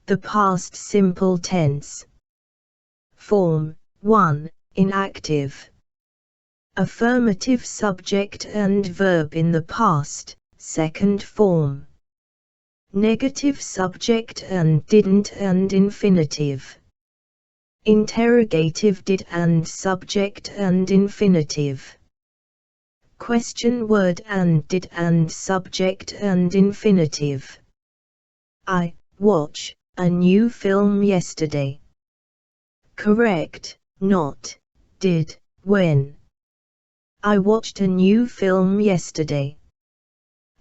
The past simple tense. Form 1. Inactive. Affirmative subject and verb in the past, second form. Negative subject and didn't and infinitive. Interrogative did and subject and infinitive. Question word and did and subject and infinitive. I watch a new film yesterday. Correct, not did, when. I watched a new film yesterday.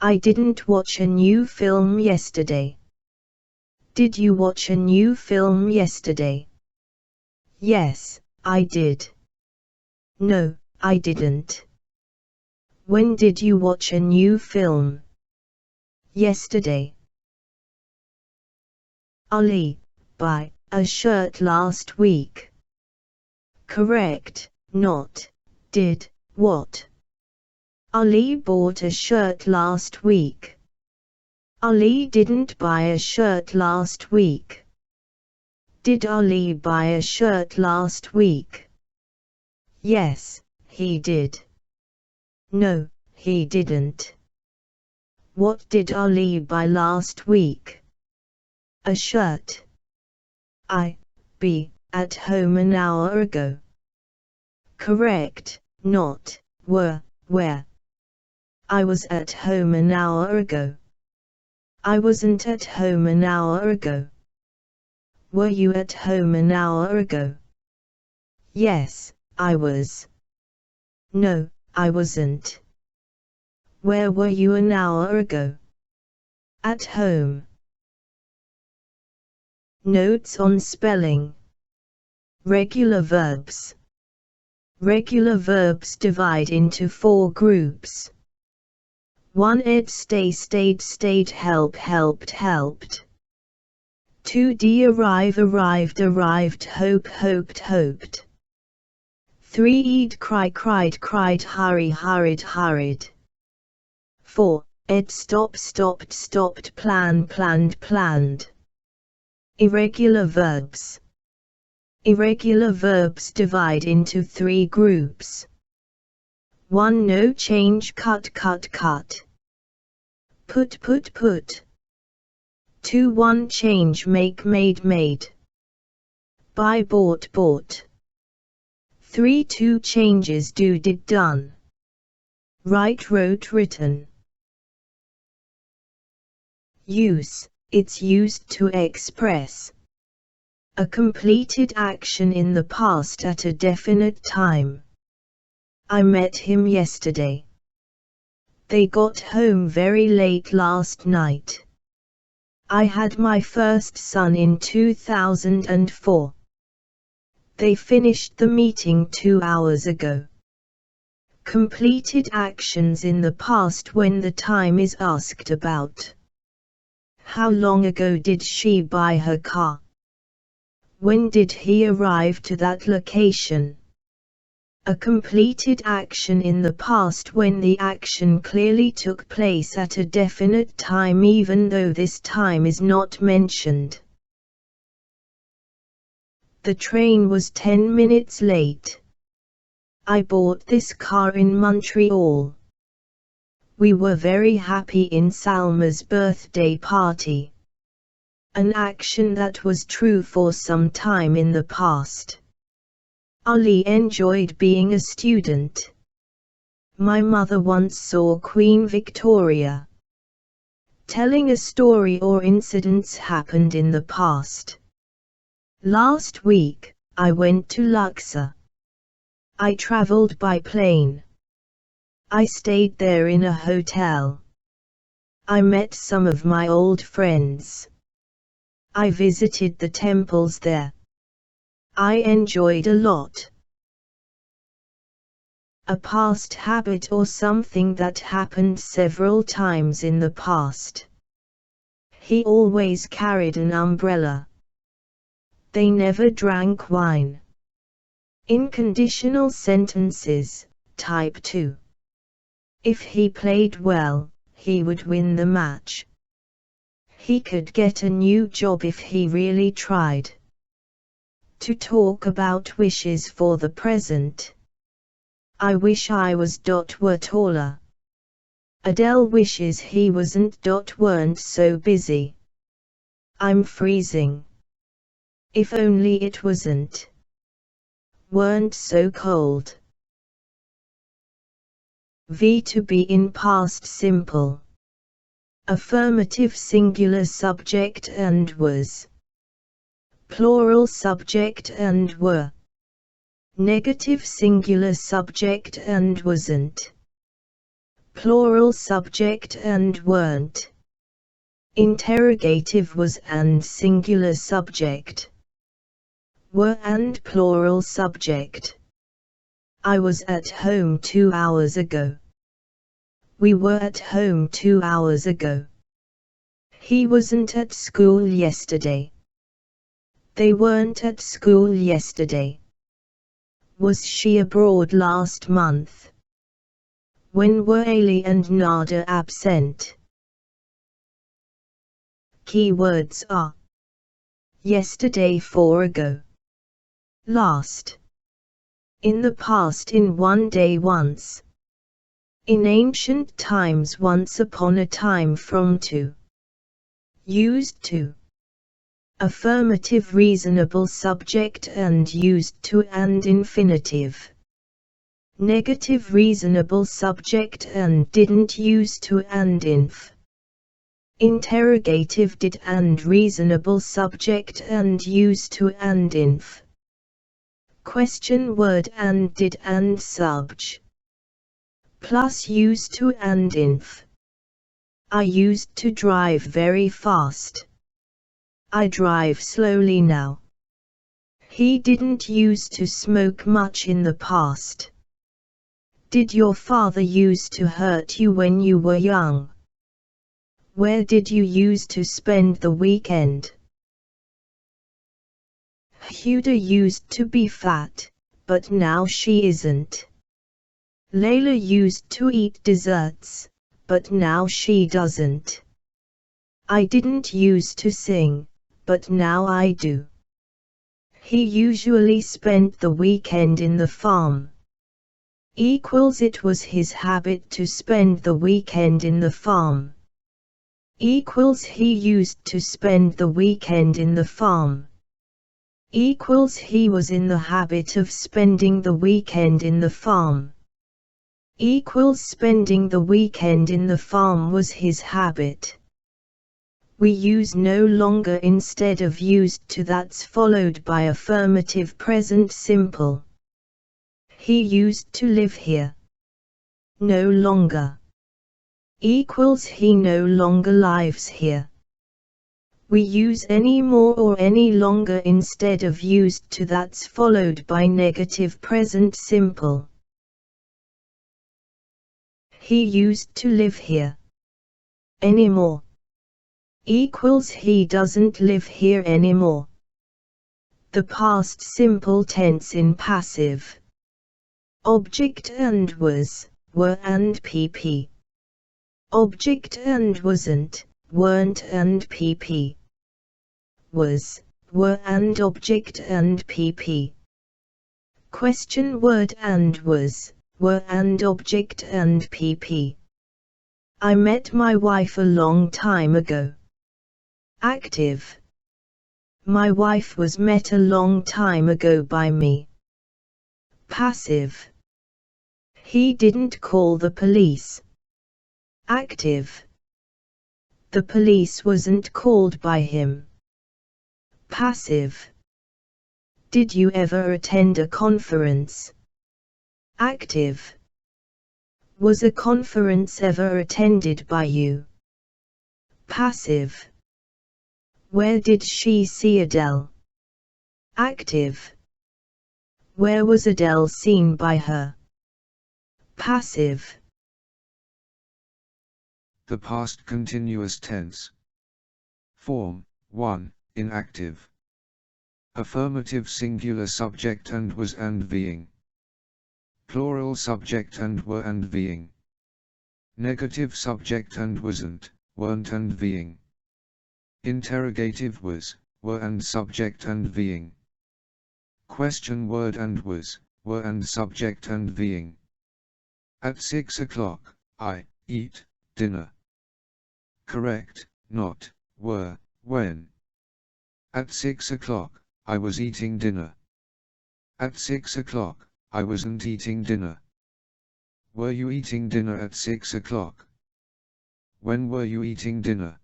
I didn't watch a new film yesterday. Did you watch a new film yesterday? Yes, I did. No, I didn't. When did you watch a new film? Yesterday. Ali buy a shirt last week. Correct, not did, what. Ali bought a shirt last week. Ali didn't buy a shirt last week. Did Ali buy a shirt last week? Yes, he did. No, he didn't. What did Ali buy last week? A shirt. I be at home an hour ago. Correct, not were, where. I was at home an hour ago. I wasn't at home an hour ago. Were you at home an hour ago? Yes, I was. No, I wasn't. Where were you an hour ago? At home. Notes on spelling. Regular verbs. Regular verbs divide into 4 groups. 1. Ed stay stayed stayed help helped helped. 2. D arrive arrived arrived hope hoped hoped. 3. Eat cry cried cried hurry hurried hurried. 4. Ed stop stopped stopped plan planned planned. Irregular verbs. Irregular verbs divide into 3 groups. 1. No change cut cut cut. Put put put. 2. 1 change make made made. Buy bought bought. 3. 2 changes do did done. Write wrote written. Use. It's used to express a completed action in the past at a definite time. I met him yesterday. They got home very late last night. I had my first son in 2004. They finished the meeting 2 hours ago. Completed actions in the past when the time is asked about. How long ago did she buy her car? When did he arrive to that location? A completed action in the past when the action clearly took place at a definite time even though this time is not mentioned. The train was 10 minutes late. I bought this car in Montreal. We were very happy in Salma's birthday party. An action that was true for some time in the past. Ali enjoyed being a student. My mother once saw Queen Victoria. Telling a story or incidents happened in the past. Last week, I went to Luxor. I traveled by plane. I stayed there in a hotel. I met some of my old friends. I visited the temples there. I enjoyed a lot. A past habit or something that happened several times in the past. He always carried an umbrella. They never drank wine. In conditional sentences, type 2. If he played well, he would win the match. He could get a new job if he really tried. To talk about wishes for the present. I wish I were taller. Adele wishes he weren't so busy. I'm freezing. If only it weren't so cold. V to be in past simple. Affirmative singular subject and was. Plural subject and were. Negative singular subject and wasn't. Plural subject and weren't. Interrogative was and singular subject. Were and plural subject. I was at home 2 hours ago. We were at home 2 hours ago. He wasn't at school yesterday. They weren't at school yesterday. Was she abroad last month? When were Ali and Nada absent? Keywords are yesterday, 4 ago. Last. In the past, in one day, once. In ancient times, once upon a time, from to. Used to. Affirmative reasonable subject and used to and infinitive. Negative reasonable subject and didn't used to and inf. Interrogative did and reasonable subject and used to and inf. Question word and did and subj. Plus used to and inf. I used to drive very fast. I drive slowly now. He didn't use to smoke much in the past. Did your father use to hurt you when you were young? Where did you use to spend the weekend? Huda used to be fat, but now she isn't. Layla used to eat desserts, but now she doesn't. I didn't used to sing, but now I do. He usually spent the weekend in the farm. Equals it was his habit to spend the weekend in the farm. Equals he used to spend the weekend in the farm. Equals he was in the habit of spending the weekend in the farm. Equals spending the weekend in the farm was his habit. We use no longer instead of used to, that's followed by affirmative present simple. He used to live here. No longer. Equals he no longer lives here. We use any more or any longer instead of used to, that's followed by negative present simple. He used to live here. Anymore. Equals he doesn't live here anymore. The past simple tense in passive. Object and was, were and pp. Object and wasn't, weren't and pp. Was, were and object and pp. Question word and was, were and object and pp. I met my wife a long time ago. Active. My wife was met a long time ago by me. Passive. He didn't call the police. Active. The police wasn't called by him. Passive. Did you ever attend a conference? Active. Was a conference ever attended by you? Passive. Where did she see Adele? Active. Where was Adele seen by her? Passive. The past continuous tense. Form 1. Inactive. Affirmative singular subject and was and being. Plural subject and were and being. Negative subject and wasn't, weren't and being. Interrogative was, were and subject and being. Question word and was, were and subject and being. At 6 o'clock, I eat dinner. Correct, not, were, when. At 6 o'clock, I was eating dinner. At 6 o'clock, I wasn't eating dinner. Were you eating dinner at 6 o'clock? When were you eating dinner?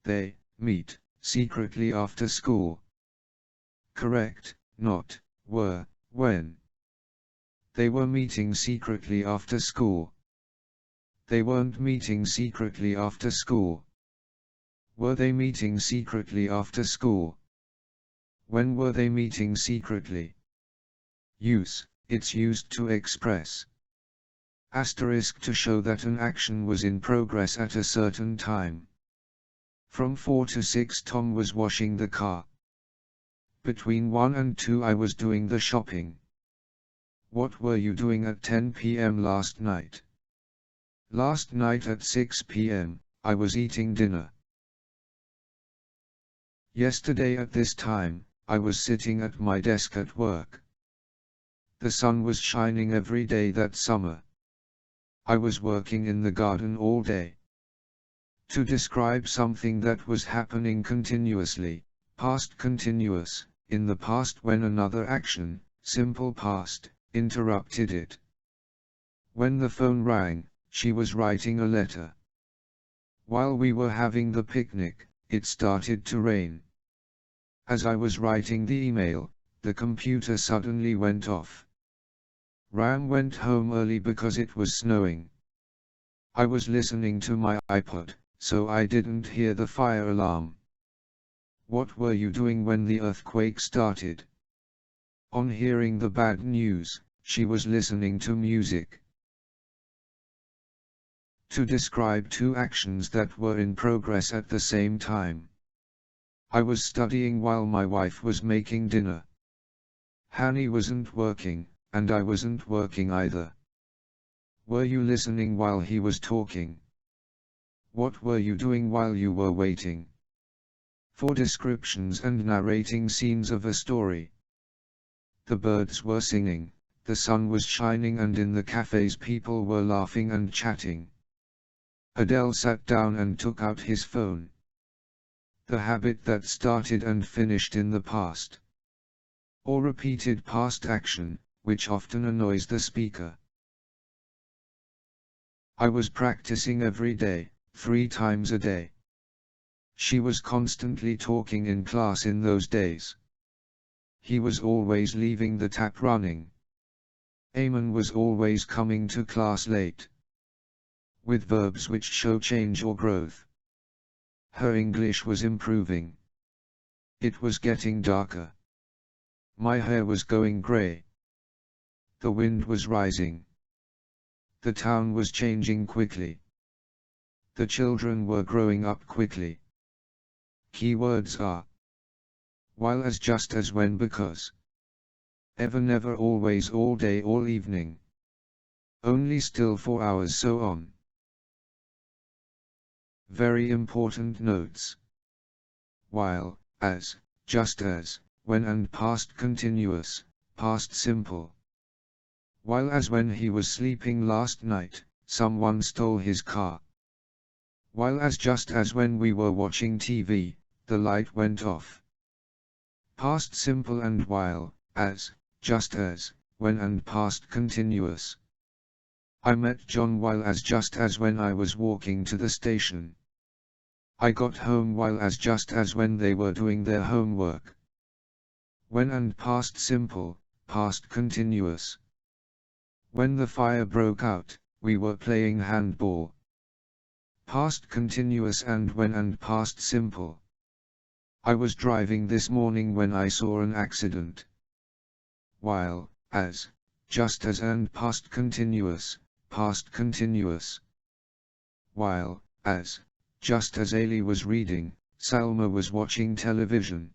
They meet secretly after school. Correct, not, were, when. They were meeting secretly after school. They weren't meeting secretly after school. Were they meeting secretly after school? When were they meeting secretly? Use, it's used to express. Asterisk to show that an action was in progress at a certain time. From 4 to 6 Tom was washing the car. Between 1 and 2 I was doing the shopping. What were you doing at 10 p.m. last night? Last night at 6 p.m., I was eating dinner. Yesterday at this time, I was sitting at my desk at work. The sun was shining every day that summer. I was working in the garden all day. To describe something that was happening continuously, past continuous, in the past when another action, simple past, interrupted it. When the phone rang, she was writing a letter. While we were having the picnic, it started to rain. As I was writing the email, the computer suddenly went off. Ram went home early because it was snowing. I was listening to my iPod, so I didn't hear the fire alarm. What were you doing when the earthquake started? On hearing the bad news, she was listening to music. To describe two actions that were in progress at the same time. I was studying while my wife was making dinner. Hanny wasn't working, and I wasn't working either. Were you listening while he was talking? What were you doing while you were waiting? For descriptions and narrating scenes of a story. The birds were singing, the sun was shining, and in the cafes people were laughing and chatting. Adele sat down and took out his phone. The habit that started and finished in the past. Or repeated past action, which often annoys the speaker. I was practicing every day, 3 times a day. She was constantly talking in class in those days. He was always leaving the tap running. Eamon was always coming to class late. With verbs which show change or growth. Her English was improving. It was getting darker. My hair was going grey. The wind was rising. The town was changing quickly. The children were growing up quickly. Keywords are while, as, just as, when, because. Ever, never, always, all day, all evening. Only, still, 4 hours, so on. Very important notes. While, as, just as, when and past continuous, past simple. While, as, when he was sleeping last night, someone stole his car. While, as, just as, when we were watching TV, the light went off. Past simple and while, as, just as, when and past continuous. I met John while, as, just as, when I was walking to the station. I got home while, as, just as, when they were doing their homework. When and past simple, past continuous. When the fire broke out, we were playing handball. Past continuous and when and past simple. I was driving this morning when I saw an accident. While, as, just as and past continuous, past continuous. While, as, just as Ali was reading, Salma was watching television.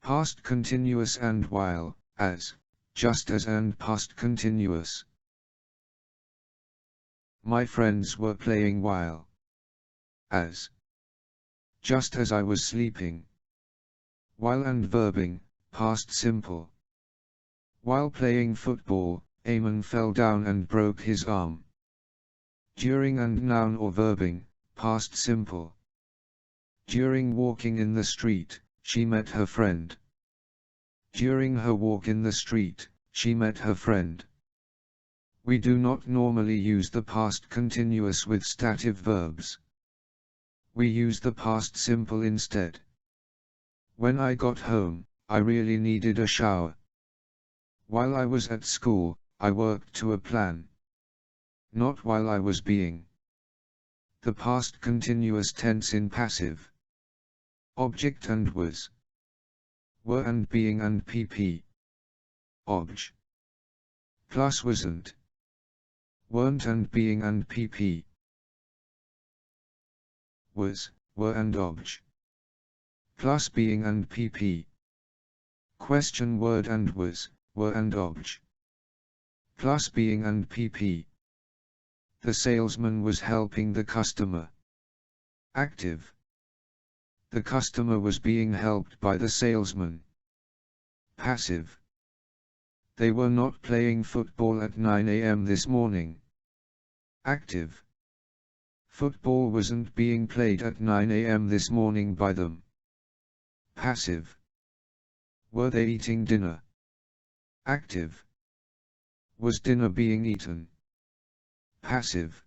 Past continuous and while, as, just as and past continuous. My friends were playing while. as. Just as I was sleeping. While and verbing, past simple. While playing football, Eamon fell down and broke his arm. During and noun or verbing, past simple. During walking in the street, she met her friend. During her walk in the street, she met her friend. We do not normally use the past continuous with stative verbs. We use the past simple instead. When I got home, I really needed a shower. While I was at school, I worked to a plan. Not while I was being. The past continuous tense in passive. Object and was. Were and being and pp. Obj. Plus wasn't. Weren't and being and pp. Was, were and obj. Plus being and pp. Question word and was, were and obj. Plus being and pp. The salesman was helping the customer. Active. The customer was being helped by the salesman. Passive. They were not playing football at 9 a.m. this morning. Active. Football wasn't being played at 9 a.m. this morning by them. Passive. Were they eating dinner? Active. Was dinner being eaten? Passive.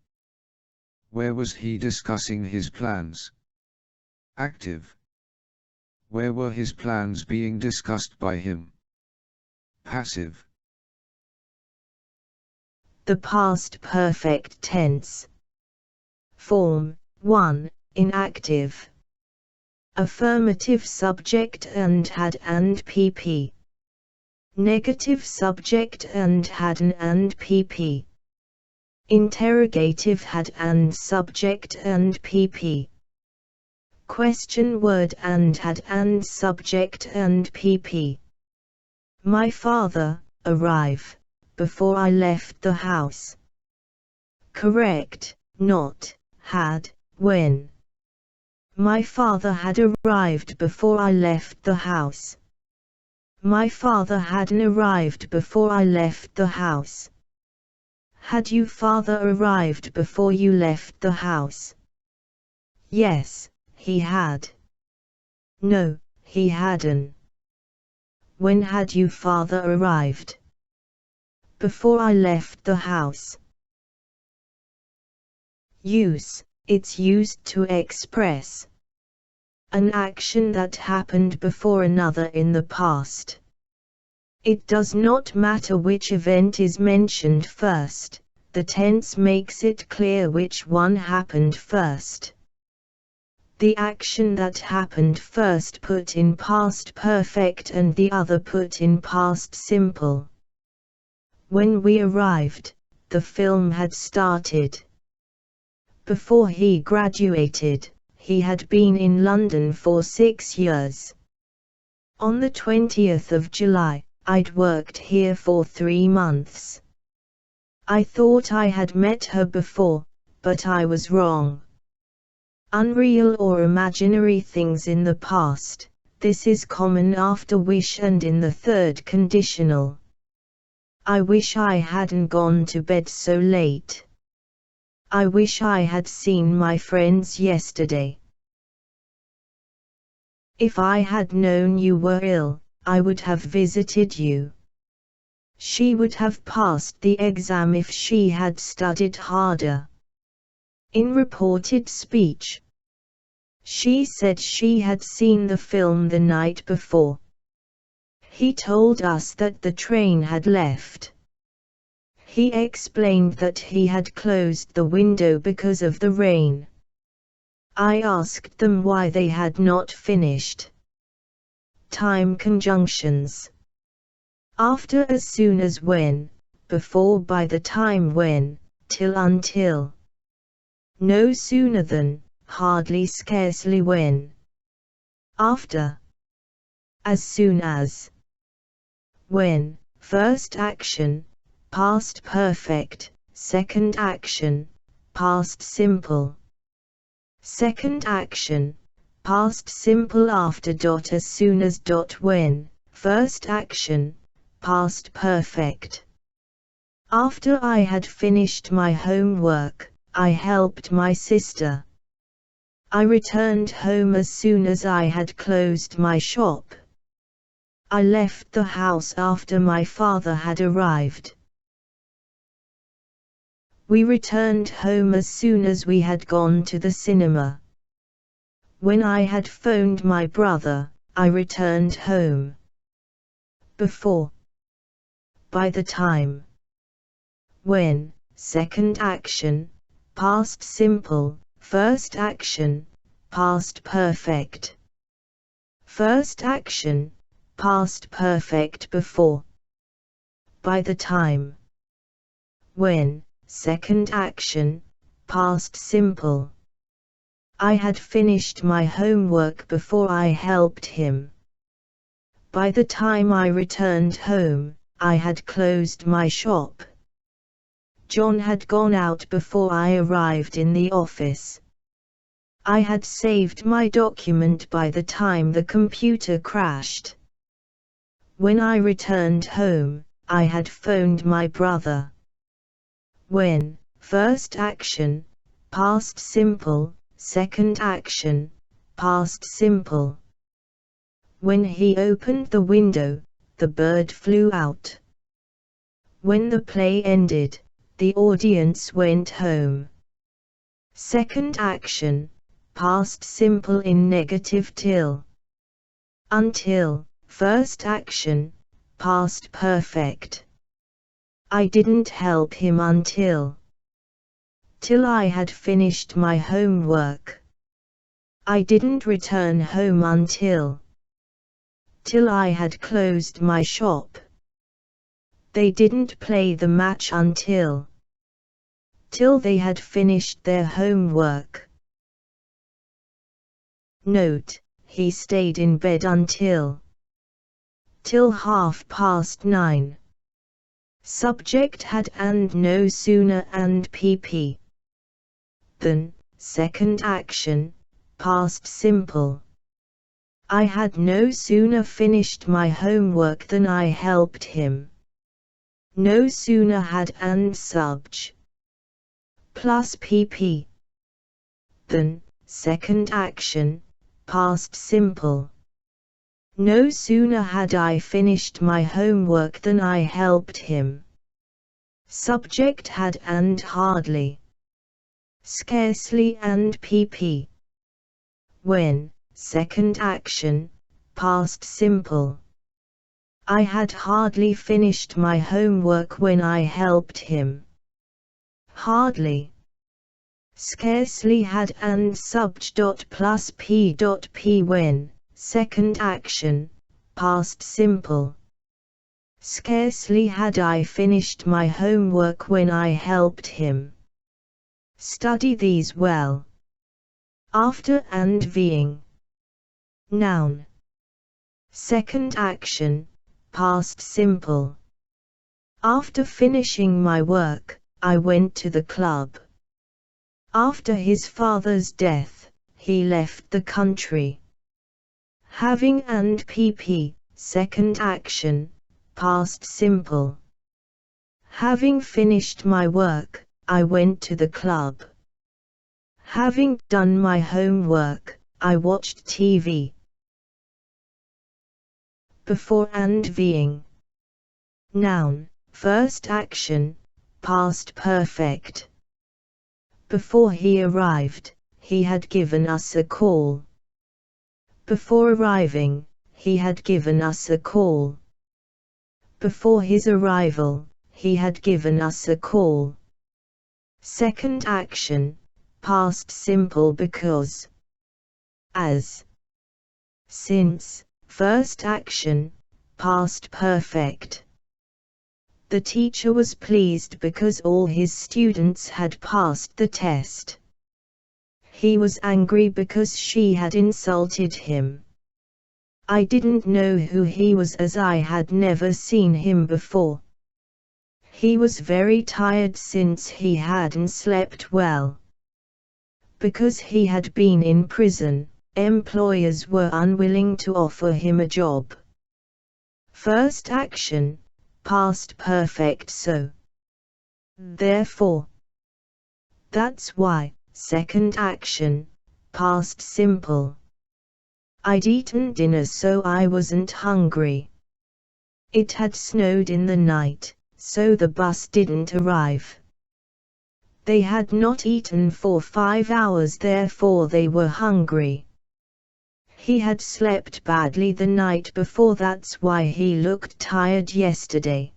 Where was he discussing his plans? Active. Where were his plans being discussed by him? Passive. The past perfect tense. Form 1. Inactive. Affirmative subject and had and pp. Negative subject and had and pp. Interrogative had and subject and pp. Question word and had and subject and pp. My father, arrive, before I left the house. Correct, not, had, when. My father had arrived before I left the house. My father hadn't arrived before I left the house. Had you father arrived before you left the house? Yes, he had. No, he hadn't. When had you father arrived? Before I left the house. Use. It's used to express an action that happened before another in the past. It does not matter which event is mentioned first, the tense makes it clear which one happened first. The action that happened first put in past perfect and the other put in past simple. When we arrived, the film had started. Before he graduated, he had been in London for 6 years. On the 20th of July, I'd worked here for 3 months. I thought I had met her before, but I was wrong. Unreal or imaginary things in the past, this is common after wish and in the third conditional. I wish I hadn't gone to bed so late. I wish I had seen my friends yesterday. If I had known you were ill, I would have visited you. She would have passed the exam if she had studied harder. In reported speech, she said she had seen the film the night before. He told us that the train had left. He explained that he had closed the window because of the rain. I asked them why they had not finished. Time conjunctions. After, as soon as, when, before, by the time, when, till, until. No sooner than, hardly, scarcely, when. After. As soon as. When, first action, past perfect, second action, past simple. Second action, past simple after dot as soon as dot when. First action, past perfect. After I had finished my homework, I helped my sister. I returned home as soon as I had closed my shop. I left the house after my father had arrived. We returned home as soon as we had gone to the cinema. When I had phoned my brother, I returned home. Before. By the time. When, second action, past simple, first action, past perfect. First action, past perfect before. By the time. When, second action, past simple. I had finished my homework before I helped him. By the time I returned home, I had closed my shop. John had gone out before I arrived in the office. I had saved my document by the time the computer crashed. When I returned home, I had phoned my brother. When, first action, past simple, second action, past simple. When he opened the window, the bird flew out. When the play ended, the audience went home. Second action, past simple in negative till. Until, first action, past perfect. I didn't help him until. Till I had finished my homework. I didn't return home until. Till I had closed my shop. They didn't play the match until. Till they had finished their homework. Note, he stayed in bed until. Till 9:30. Subject had and no sooner and pp. Than, second action, past simple. I had no sooner finished my homework than I helped him. No sooner had and subj. Plus pp. Than, second action, past simple. No sooner had I finished my homework than I helped him. Subject had and hardly. Scarcely and pp. When, second action, past simple. I had hardly finished my homework when I helped him. Hardly. Scarcely had and subj. Plus p. When, second action, past simple. Scarcely had I finished my homework when I helped him. Study these well. After and being. Noun. Second action, past simple. After finishing my work, I went to the club. After his father's death, he left the country. Having and pp. Second action, past simple. Having finished my work, I went to the club. Having done my homework, I watched TV. Before and being. Noun, first action, past perfect. Before he arrived, he had given us a call. Before arriving, he had given us a call. Before his arrival, he had given us a call. Second action, past simple because. As. Since, first action, past perfect. The teacher was pleased because all his students had passed the test. He was angry because she had insulted him. I didn't know who he was as I had never seen him before. He was very tired since he hadn't slept well. Because he had been in prison, employers were unwilling to offer him a job. First action, past perfect so. Therefore. That's why. Second action, past simple. I'd eaten dinner so I wasn't hungry. It had snowed in the night, so the bus didn't arrive. They had not eaten for 5 hours, therefore they were hungry. He had slept badly the night before, that's why he looked tired yesterday.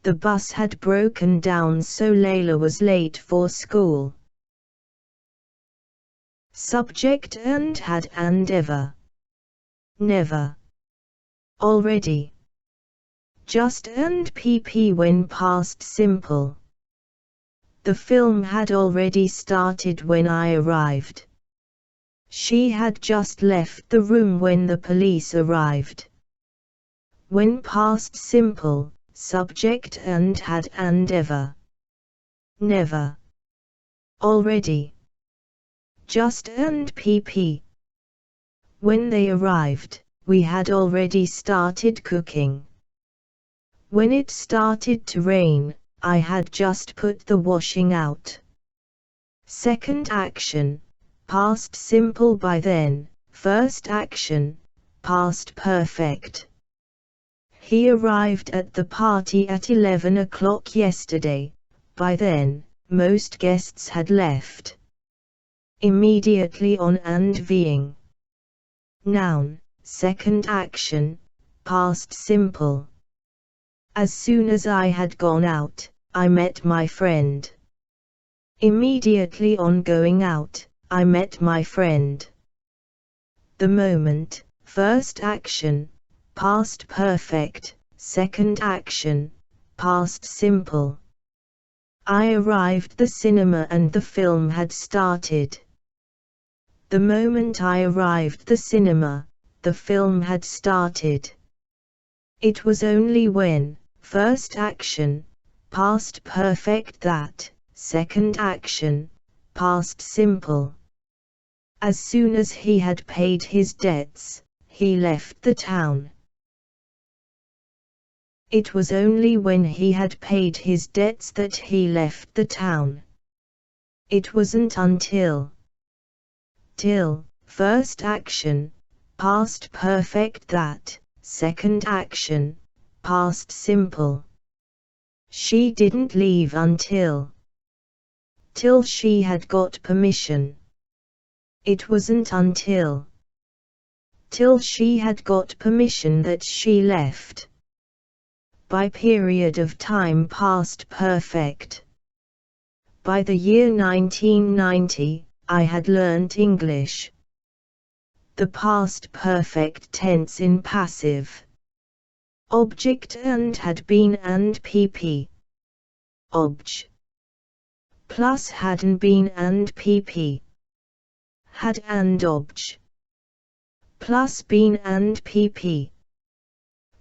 The bus had broken down, so Layla was late for school. Subject and had and ever. Never. Already. Just and pp when past simple. The film had already started when I arrived. She had just left the room when the police arrived. When past simple, subject and had and ever. Never. Already. Just and pp. When they arrived, we had already started cooking. When it started to rain, I had just put the washing out. Second action, past simple by then. First action, past perfect. He arrived at the party at 11 o'clock yesterday. By then, most guests had left. Immediately on and being. Noun, second action, past simple. As soon as I had gone out, I met my friend. Immediately on going out, I met my friend. The moment, first action, past perfect, second action, past simple. I arrived the cinema and the film had started. The moment I arrived the cinema, the film had started. It was only when, first action, past perfect that, second action, past simple. As soon as he had paid his debts, he left the town. It was only when he had paid his debts that he left the town. It wasn't until. Till, first action, past perfect that, second action, past simple. She didn't leave until. Till she had got permission. It wasn't until. Till she had got permission that she left. By period of time past perfect. By the year 1990, I had learnt English. The past perfect tense in passive. Object and had been and pp. Obj. Plus hadn't been and pp. Had and obj. Plus been and pp.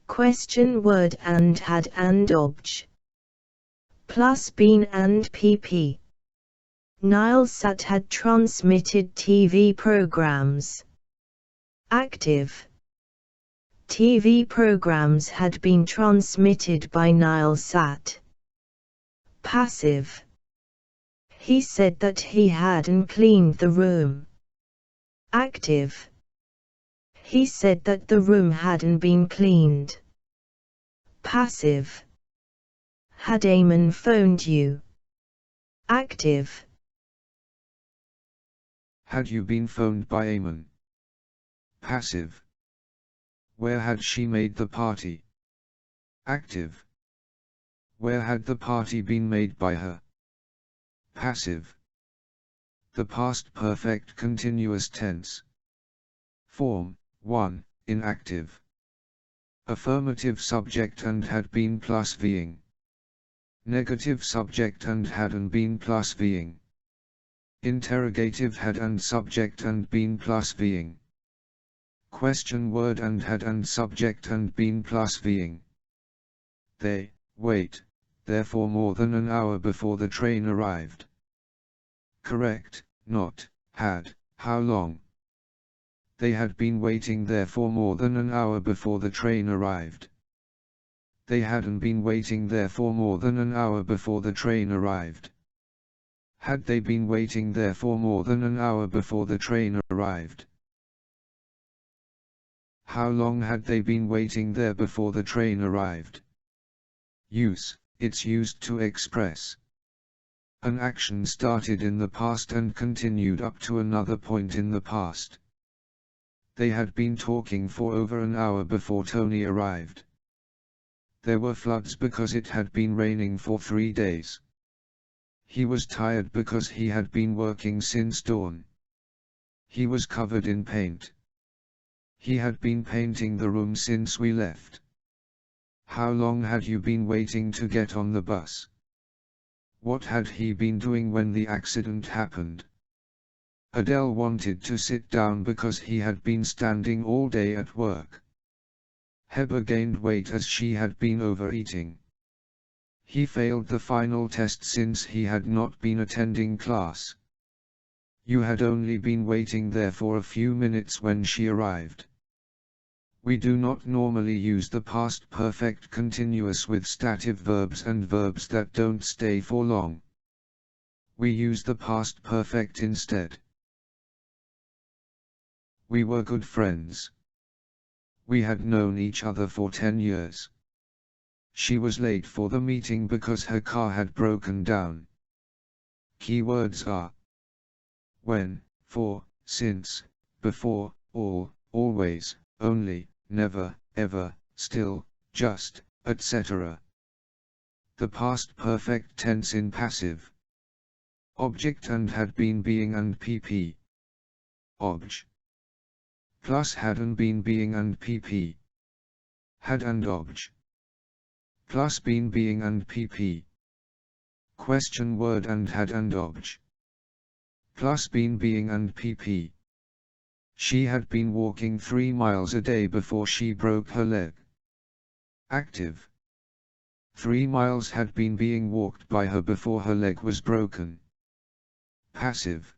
Question word and had and obj. Plus been and pp. Nilesat had transmitted TV programs. Active. TV programs had been transmitted by Nilesat. Passive. He said that he hadn't cleaned the room. Active. He said that the room hadn't been cleaned. Passive. Had Eamon phoned you? Active. Had you been phoned by Eamon? Passive. Where had she made the party? Active. Where had the party been made by her? Passive. The past perfect continuous tense. Form 1. Inactive. Affirmative subject and had been plus being. Negative subject and hadn't been plus being. Interrogative had and subject and been plus being. Question word and had and subject and been plus being. They wait, therefore more than an hour before the train arrived. Correct, not, had, how long. They had been waiting there for more than an hour before the train arrived. They hadn't been waiting there for more than an hour before the train arrived. Had they been waiting there for more than an hour before the train arrived? How long had they been waiting there before the train arrived? Use, it's used to express. An action started in the past and continued up to another point in the past. They had been talking for over an hour before Tony arrived. There were floods because it had been raining for 3 days. He was tired because he had been working since dawn. He was covered in paint. He had been painting the room since we left. How long had you been waiting to get on the bus? What had he been doing when the accident happened? Adele wanted to sit down because he had been standing all day at work. Heber gained weight as she had been overeating. He failed the final test since he had not been attending class. You had only been waiting there for a few minutes when she arrived. We do not normally use the past perfect continuous with stative verbs and verbs that don't stay for long. We use the past perfect instead. We were good friends. We had known each other for 10 years. She was late for the meeting because her car had broken down. Keywords are when, for, since, before, all, always, only, never, ever, still, just, etc. The past perfect tense in passive. Object and had been being and pp. Obj. Plus had and been being and pp. Had and obj. Plus been being and pp. Question word and had and obj. Plus been being and pp. She had been walking 3 miles a day before she broke her leg. Active. 3 miles had been being walked by her before her leg was broken. Passive.